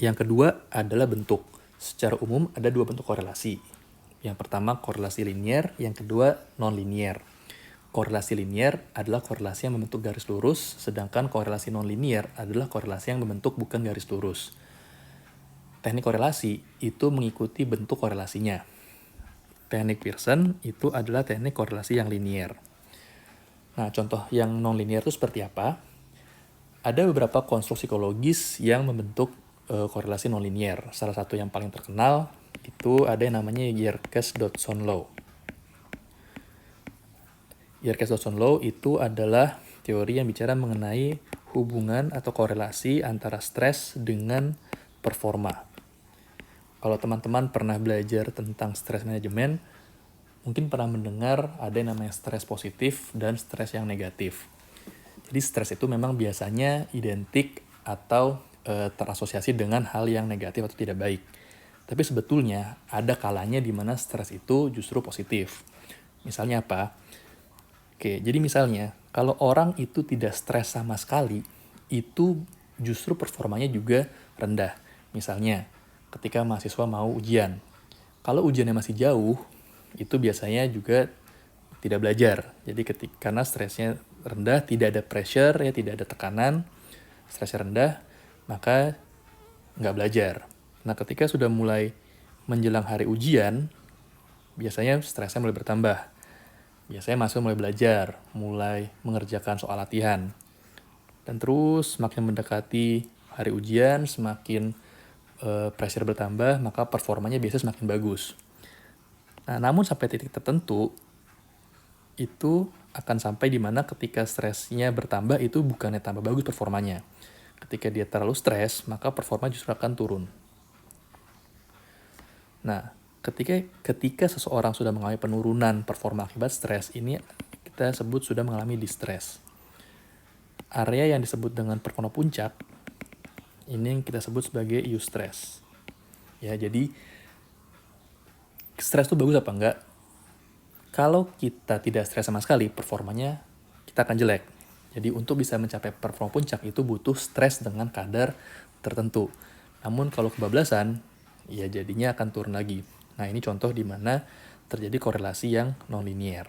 Yang kedua adalah bentuk. Secara umum ada dua bentuk korelasi. Yang pertama korelasi linier, yang kedua non-linier. Korelasi linier adalah korelasi yang membentuk garis lurus, sedangkan korelasi non-linier adalah korelasi yang membentuk bukan garis lurus. Teknik korelasi itu mengikuti bentuk korelasinya. Teknik Pearson itu adalah teknik korelasi yang linier. Nah, contoh yang non-linier itu seperti apa? Ada beberapa konstruk psikologis yang membentuk korelasi non-linier. Salah satu yang paling terkenal itu ada yang namanya Yerkes-Dodson Law. Yerkes-Dodson Law itu adalah teori yang bicara mengenai hubungan atau korelasi antara stres dengan performa. Kalau teman-teman pernah belajar tentang stress management, mungkin pernah mendengar ada yang namanya stres positif dan stres yang negatif. Jadi stres itu memang biasanya identik atau terasosiasi dengan hal yang negatif atau tidak baik. Tapi sebetulnya ada kalanya di mana stres itu justru positif. Misalnya apa? Oke, jadi misalnya kalau orang itu tidak stres sama sekali, itu justru performanya juga rendah. Misalnya ketika mahasiswa mau ujian. Kalau ujiannya masih jauh, itu biasanya juga tidak belajar. Jadi karena stresnya rendah, tidak ada pressure, ya tidak ada tekanan, stresnya rendah, maka nggak belajar. Nah, ketika sudah mulai menjelang hari ujian, biasanya stresnya mulai bertambah. Biasanya mahasiswa mulai belajar, mulai mengerjakan soal latihan. Dan terus semakin mendekati hari ujian, semakin pressure bertambah, maka performanya biasanya semakin bagus. Nah, namun sampai titik tertentu, itu akan sampai di mana ketika stresnya bertambah itu bukannya tambah bagus performanya. Ketika dia terlalu stres, maka performa justru akan turun. Nah, ketika seseorang sudah mengalami penurunan performa akibat stres, ini kita sebut sudah mengalami distress. Area yang disebut dengan performa puncak, ini yang kita sebut sebagai eustress. Ya, jadi stres itu bagus apa enggak? Kalau kita tidak stres sama sekali, performanya kita akan jelek. Jadi untuk bisa mencapai performa puncak itu butuh stres dengan kadar tertentu. Namun kalau kebablasan, ya jadinya akan turun lagi. Nah, ini contoh di mana terjadi korelasi yang non-linier.